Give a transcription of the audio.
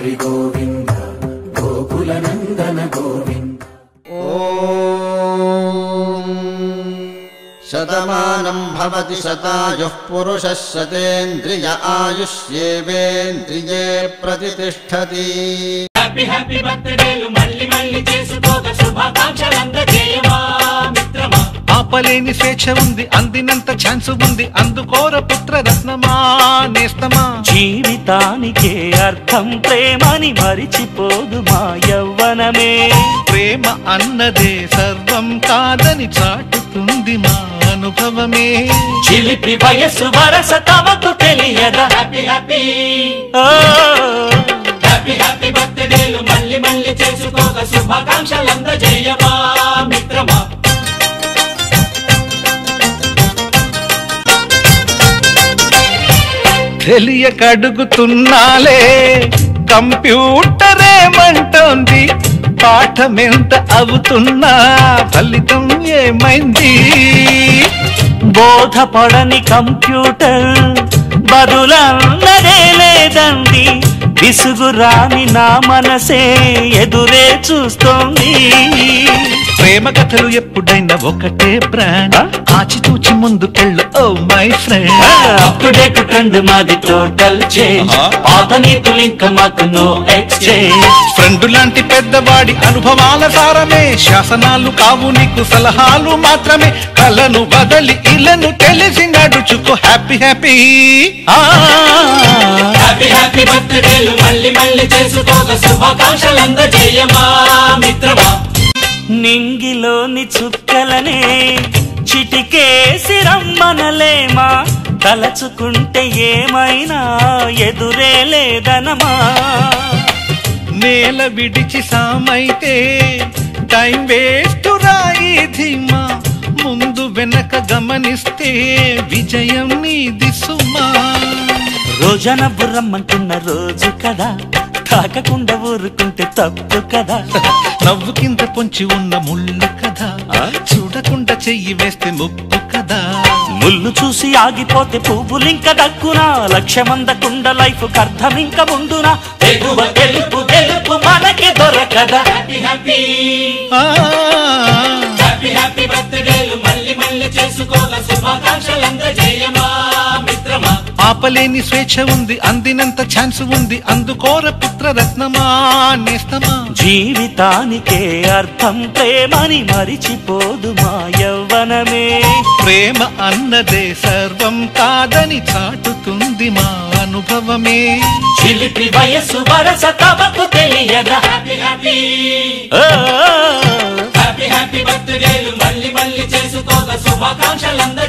హరి గోవింద గోకుల నందన Govinda. Shatamanam Bhavati శతాయుః పురుషः శతేంద్రియ ఆయుష్యేవేంద్రియే ప్రతిష్ఠతి. Happy happy బర్త్డేలు మళ్ళీ మళ్ళీ చేసుకోక శుభాకాంక్షలందజేయమా మిత్రమా. ఆపలేని స్వేచ్ఛ ఉంది, అందినంత ఛాన్స్ ఉంది, అందుకోర పుత్ర రత్నమా నేస్తమా. జీవితానికే అర్థం ప్రేమని మరిచిపోదు మా యవ్వనమే. ప్రేమ అన్నదే సర్వం కాదని చాటుతుంది మా అనుభవమే. చిలిపి వయస్సు వరస తమకు తెలియదా. హ్యాపీ హ్యాపీ హ్యాపీ హ్యాపీ బర్త్డేలు మళ్ళీ మళ్ళీ చేసుకోక శుభాకాంక్షలందజేయమా మిత్రమా. తెలియక అడుగుతున్నాలే కంప్యూటరేమంటోంది, పాఠమెంత అవుతున్నా ఫలితం ఏమైంది. బోధపడని కంప్యూటర్ బదులన్నదే లేదండి. విసుగురాని నా మనసే ఎదురే చూస్తోంది. ప్రేమ కథలు ఎప్పుడైనా ఒకటే బ్రాండ్, ఆచితూచి ముందుకెళ్ళు oh my friend. Up to date trend మాది టోటల్ చేంజ్, పాత నీతులు ఇంకా మాకు నో ఎక్స్చేంజ్. ఫ్రెండ్ లాంటి పెద్దవాడి అనుభవాల సారమే, శాసనాలు కావు నీకు సలహాలు మాత్రమే. కలను బదలి ఇలను తెలిసి నడుచుకో హ్యాపీ హ్యాపీ. హ్యాపీ హ్యాపీ బర్త్డేలు మళ్ళీ మళ్ళీ చేసుకోక శుభాకాంక్షలందజేయమా మిత్రమా. నింగిలోని చుక్కలనే చిటికేసి రమ్మనలేమా. తలచుకుంటే ఏమైనా ఎదురే లేదనమా. నేల విడిచి సామైతే టైం వేస్ట్ రాయి ధీమా. ముందు వెనక గమనిస్తే విజయం నీది సుమా. రోజన బుర్రమ్మంటున్న రోజు కదా, తాకకుండా ఊరుకుంటే తప్పు కదా. నవ్వు కింద పొంచి ఉన్న ముళ్ళు కదా, చూడకుండా చెయ్యి వేస్తే ముప్పు కదా. ముళ్ళు చూసి ఆగిపోతే పువ్వులింక దక్కునా. లక్ష్యమందకుండా లైఫ్ అర్థం ఇంక ముందునా. ఎగువ గెలుపు గెలుపు మనకి దొరకదా. హ్యాపీ హ్యాపీ హ్యాపీ హ్యాపీ బర్త్డేలు మళ్ళీ మళ్ళీ చేసుకోక శుభాకాంక్షలందజేయమా మిత్రమా. ఆపలేని స్వేచ్ఛ ఉంది, అందినంత ఛాన్స్ ఉంది, అందుకోర పుత్ర రత్నమా నేస్తమా. జీవితానికే అర్థం ప్రేమని మరిచిపోదు మా యవ్వనమే. ప్రేమ అన్నదే సర్వం కాదని చాటుతుంది మా అనుభవమే. చిలిపి వయస్సు వరస తమకు తెలియదా. హ్యాపీ హ్యాపీ హ్యాపీ హ్యాపీ బర్త్డేలు మళ్ళీ మళ్ళీ చేసుకోక శుభాకాంక్షలందజేయమా